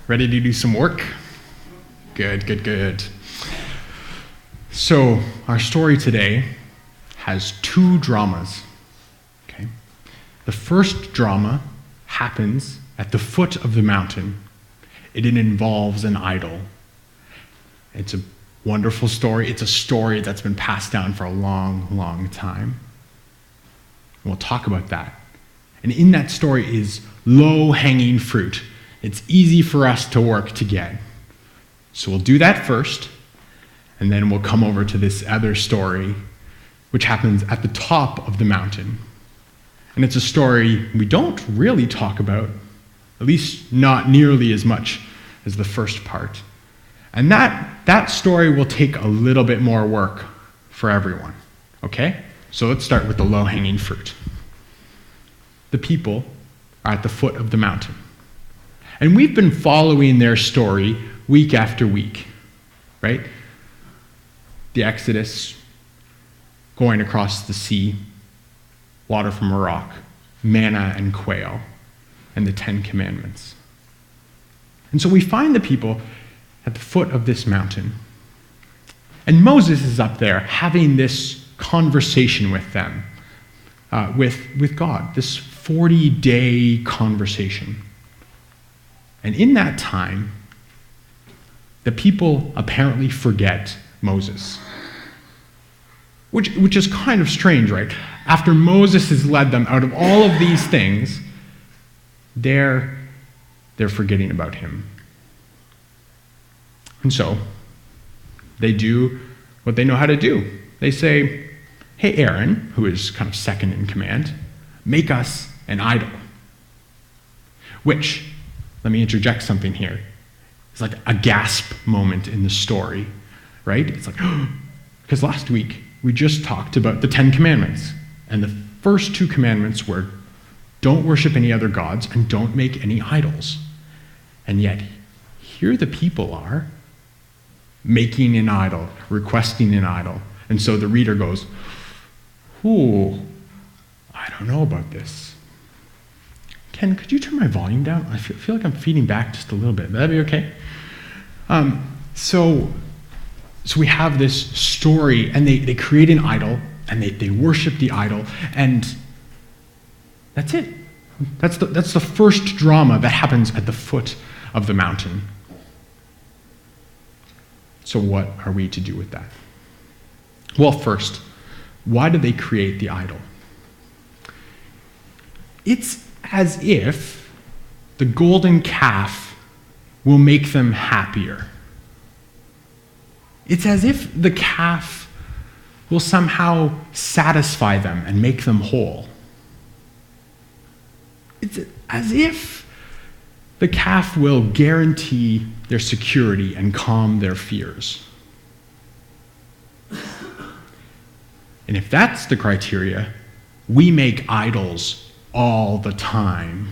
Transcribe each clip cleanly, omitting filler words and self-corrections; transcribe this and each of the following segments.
Ready to do some work? Good. So, our story today has two dramas. Okay? The first drama happens at the foot of the mountain. It involves an idol. It's a wonderful story. It's a story that's been passed down for a long time. We'll talk about that. And in that story is low-hanging fruit. It's easy for us to work to get. So we'll do that first, and then we'll come over to this other story, which happens at the top of the mountain. And it's a story we don't really talk about, at least not nearly as much as the first part. And that story will take a little bit more work for everyone, okay? So let's start with the low-hanging fruit. The people are at the foot of the mountain. And we've been following their story week after week, right? The Exodus, going across the sea, water from a rock, manna and quail, and the 10 Commandments. And so we find the people at the foot of this mountain. And Moses is up there having this conversation with them, with God, this 40-day conversation. And in that time, the people apparently forget Moses. Which is kind of strange, right? After Moses has led them out of all of these things, they're forgetting about him. And so, they do what they know how to do. They say, hey, Aaron, who is kind of second in command, make us an idol. Which, let me interject something here. It's like a gasp moment in the story, right? It's like, because last week we just talked about the 10 Commandments. And the first 2 commandments were, don't worship any other gods and don't make any idols. And yet, here the people are making an idol, requesting an idol. And so the reader goes, ooh, I don't know about this. Ken, could you turn my volume down? I feel like I'm feeding back just a little bit. Would that be okay? So we have this story, and they create an idol, and they worship the idol, and that's it. That's the first drama that happens at the foot of the mountain. So what are we to do with that? Well, first, why did they create the idol? It's as if the golden calf will make them happier. It's as if the calf will somehow satisfy them and make them whole. It's as if the calf will guarantee their security and calm their fears. And if that's the criteria, we make idols all the time,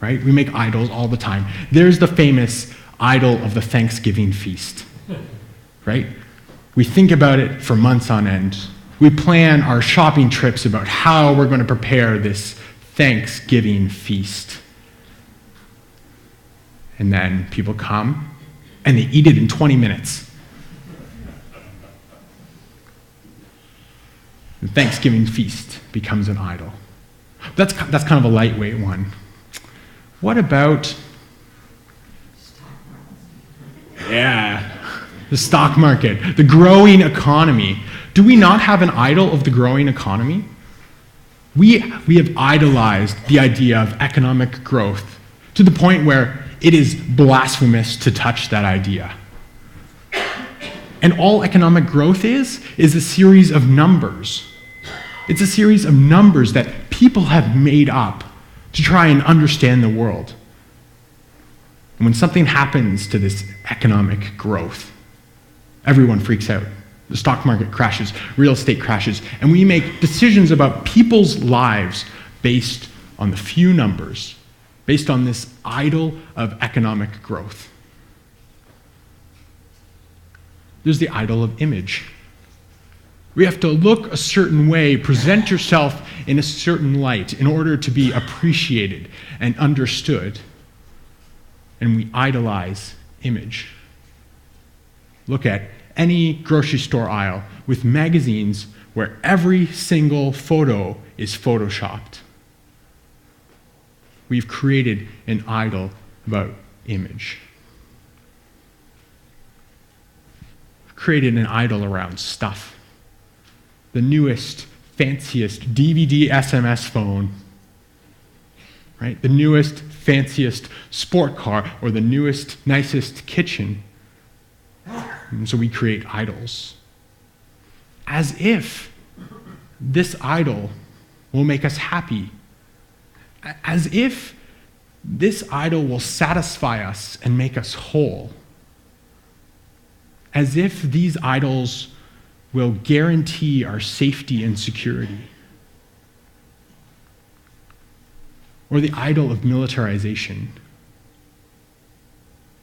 right? We make idols all the time. There's the famous idol of the Thanksgiving feast, right? We think about it for months on end. We plan our shopping trips about how we're going to prepare this Thanksgiving feast. And then people come and they eat it in 20 minutes. The Thanksgiving feast becomes an idol. That's kind of a lightweight one. What about, the stock market, the growing economy? Do we not have an idol of the growing economy? We have idolized the idea of economic growth to the point where it is blasphemous to touch that idea. And all economic growth is a series of numbers. It's a series of numbers that people have made up to try and understand the world. And when something happens to this economic growth, everyone freaks out. The stock market crashes, real estate crashes, and we make decisions about people's lives based on the few numbers, based on this idol of economic growth. There's the idol of image. We have to look a certain way, present yourself in a certain light in order to be appreciated and understood. and we idolize image. Look at any grocery store aisle with magazines where every single photo is photoshopped. We've created an idol about image. We've created an idol around stuff. The newest, fanciest DVD SMS phone, right? The newest, fanciest sport car, or the newest, nicest kitchen. And so we create idols. As if this idol will make us happy. As if this idol will satisfy us and make us whole. As if these idols will guarantee our safety and security. Or the idol of militarization,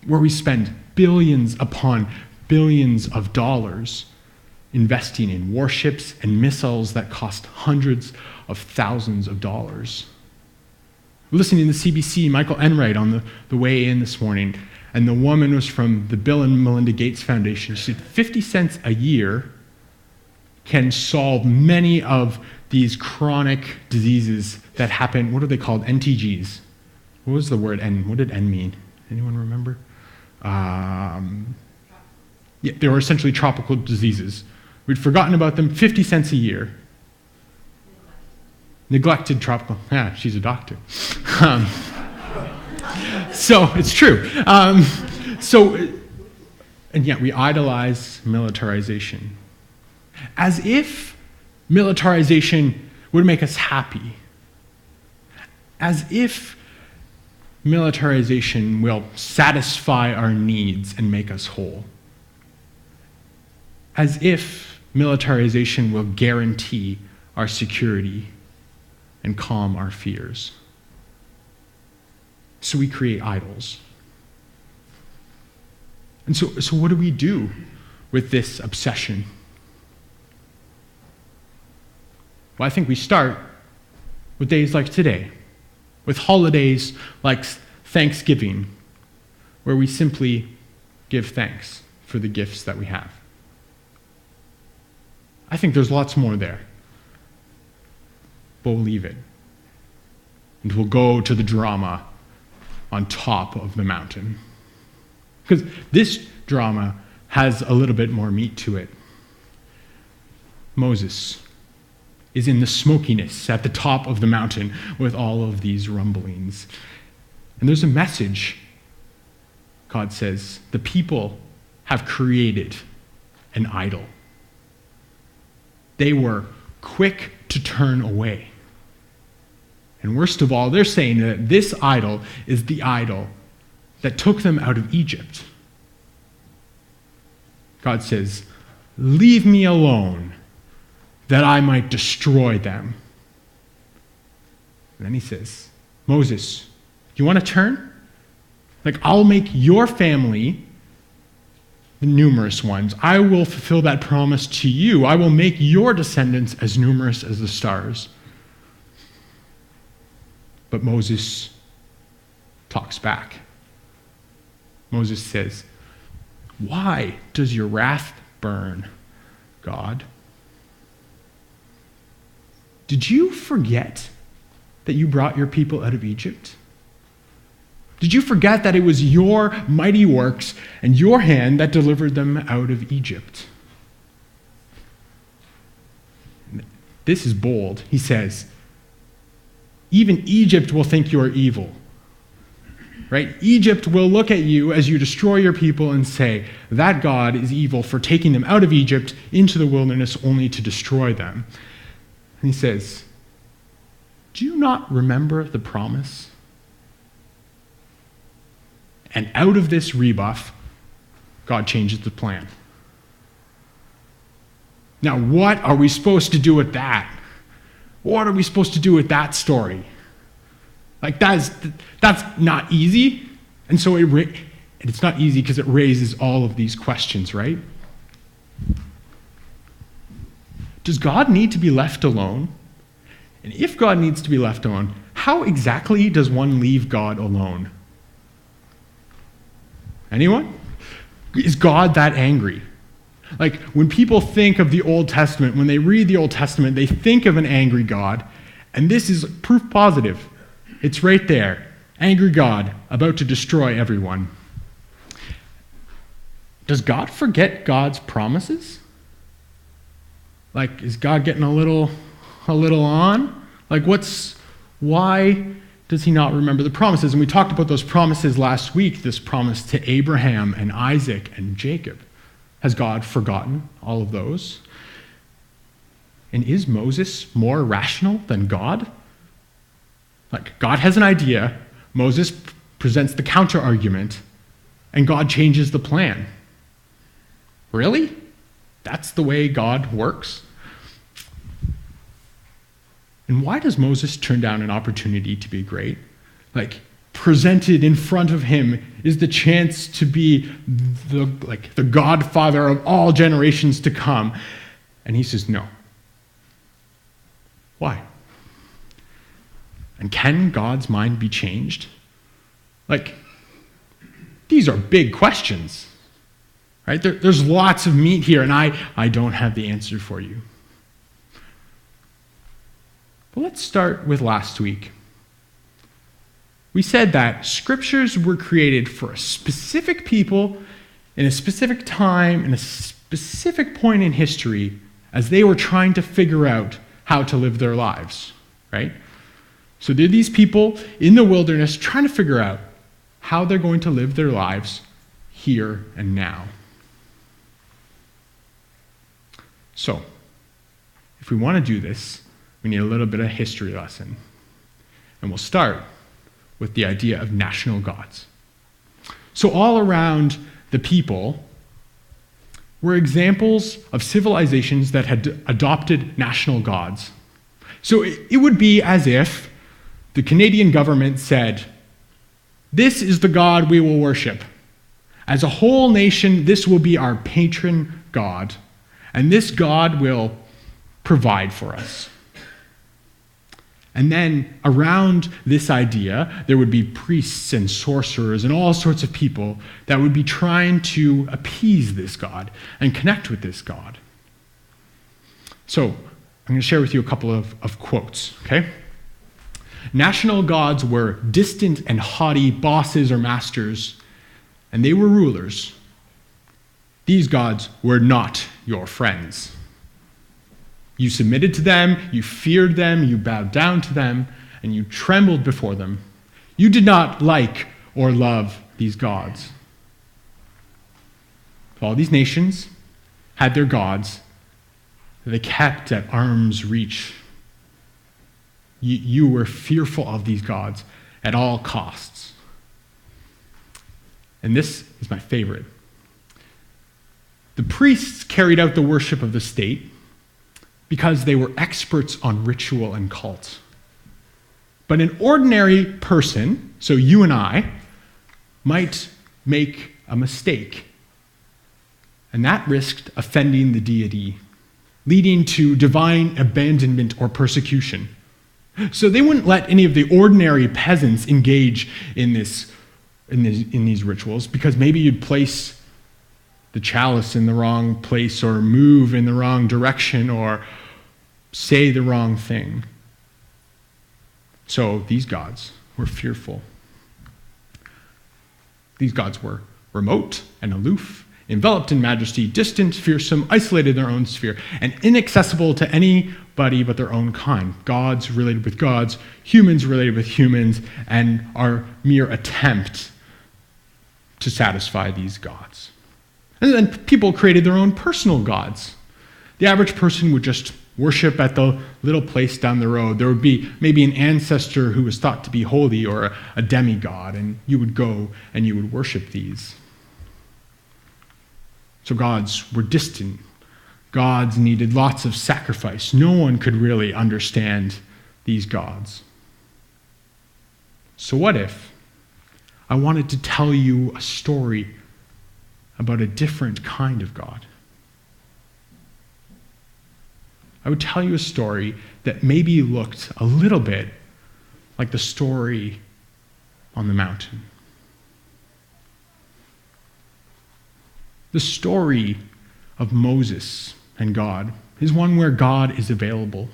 where we spend billions upon billions of dollars investing in warships and missiles that cost hundreds of thousands of dollars. Listening to the CBC, Michael Enright on the way in this morning, and the woman was from the Bill and Melinda Gates Foundation. She said 50 cents a year can solve many of these chronic diseases that happen. What are they called? NTGs. What was the word N? What did N mean? Anyone remember? Yeah, they were essentially tropical diseases. We'd forgotten about them. 50 cents a year. Neglected tropical. Yeah, she's a doctor. So it's true. And yet we idolize militarization. As if militarization would make us happy. As if militarization will satisfy our needs and make us whole. As if militarization will guarantee our security and calm our fears. So we create idols. And so what do we do with this obsession? Well, I think we start with days like today, with holidays like Thanksgiving, where we simply give thanks for the gifts that we have. I think there's lots more there, but we'll leave it. And we'll go to the drama on top of the mountain. Because this drama has a little bit more meat to it. Moses is in the smokiness at the top of the mountain with all of these rumblings. And there's a message. God says, the people have created an idol. They were quick to turn away. And worst of all, they're saying that this idol is the idol that took them out of Egypt. God says, leave me alone that I might destroy them. And then he says, Moses, do you want to turn? I'll make your family the numerous ones. I will fulfill that promise to you. I will make your descendants as numerous as the stars. But Moses talks back. Moses says, why does your wrath burn, God? Did you forget that you brought your people out of Egypt? Did you forget that it was your mighty works and your hand that delivered them out of Egypt? This is bold. He says, even Egypt will think you are evil. Right? Egypt will look at you as you destroy your people and say, that God is evil for taking them out of Egypt into the wilderness only to destroy them. And he says, do you not remember the promise? And out of this rebuff, God changes the plan. Now, what are we supposed to do with that? What are we supposed to do with that story? That's not easy. And so it's not easy because it raises all of these questions, right? Does God need to be left alone? And if God needs to be left alone, how exactly does one leave God alone? Anyone? Is God that angry? Like, when people think of the Old Testament, when they read the Old Testament, they think of an angry God, and this is proof positive. It's right there. Angry God, about to destroy everyone. Does God forget God's promises? Like, is God getting a little on? Like, why does he not remember the promises? And we talked about those promises last week, this promise to Abraham and Isaac and Jacob. Has God forgotten all of those? And is Moses more rational than God? Like, God has an idea, Moses presents the counter-argument, and God changes the plan. Really? That's the way God works? And why does Moses turn down an opportunity to be great? Like, presented in front of him is the chance to be the godfather of all generations to come. And he says no. Why? And can God's mind be changed? Like, these are big questions, right? There's lots of meat here, and I don't have the answer for you. But let's start with last week. We said that scriptures were created for a specific people in a specific time, in a specific point in history, as they were trying to figure out how to live their lives, right? So they're these people in the wilderness trying to figure out how they're going to live their lives here and now. So, if we want to do this, we need a little bit of history lesson. And we'll start with the idea of national gods. So all around the people were examples of civilizations that had adopted national gods. So it would be as if the Canadian government said, "This is the God we will worship. As a whole nation, this will be our patron God, and this God will provide for us." And then around this idea, there would be priests and sorcerers and all sorts of people that would be trying to appease this God and connect with this God. So I'm going to share with you a couple of quotes, okay? National gods were distant and haughty bosses or masters, and they were rulers. These gods were not your friends. You submitted to them, you feared them, you bowed down to them, and you trembled before them. You did not like or love these gods. All these nations had their gods that they kept at arm's reach. You were fearful of these gods at all costs. And this is my favorite. The priests carried out the worship of the state because they were experts on ritual and cult. But an ordinary person, so you and I, might make a mistake. And that risked offending the deity, leading to divine abandonment or persecution. So they wouldn't let any of the ordinary peasants engage in these rituals, because maybe you'd place the chalice in the wrong place, or move in the wrong direction, or say the wrong thing. So these gods were fearful. These gods were remote and aloof, enveloped in majesty, distant, fearsome, isolated in their own sphere, and inaccessible to anybody but their own kind. Gods related with gods, humans related with humans, and our mere attempt to satisfy these gods. And then people created their own personal gods. The average person would just worship at the little place down the road. There would be maybe an ancestor who was thought to be holy, or a demigod, and you would go and you would worship these. So gods were distant. Gods needed lots of sacrifice. No one could really understand these gods. So what if I wanted to tell you a story about a different kind of God? I would tell you a story that maybe looked a little bit like the story on the mountain. The story of Moses and God is one where God is available.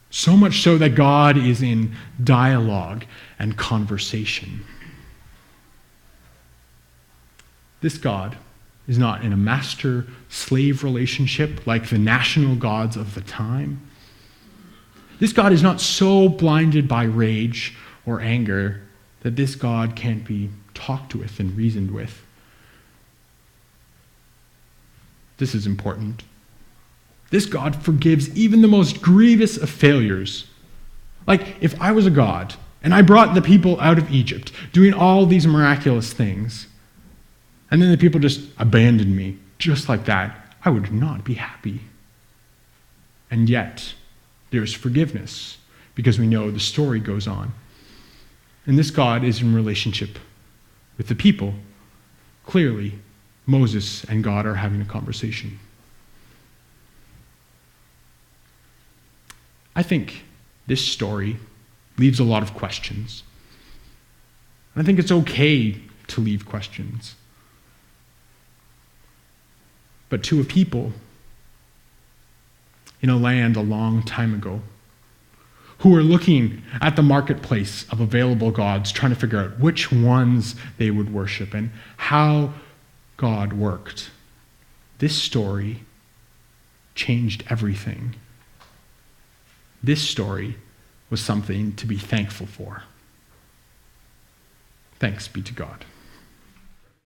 So much so that God is in dialogue and conversation. This God is not in a master-slave relationship like the national gods of the time. This God is not so blinded by rage or anger that this God can't be talked with and reasoned with. This is important. This God forgives even the most grievous of failures. Like if I was a God and I brought the people out of Egypt doing all these miraculous things, and then the people just abandoned me just like that, I would not be happy. And yet, there's forgiveness because we know the story goes on. And this God is in relationship with the people. Clearly, Moses and God are having a conversation. I think this story leaves a lot of questions. I think it's okay to leave questions. But to a people in a land a long time ago who were looking at the marketplace of available gods, trying to figure out which ones they would worship and how God worked, this story changed everything. This story was something to be thankful for. Thanks be to God.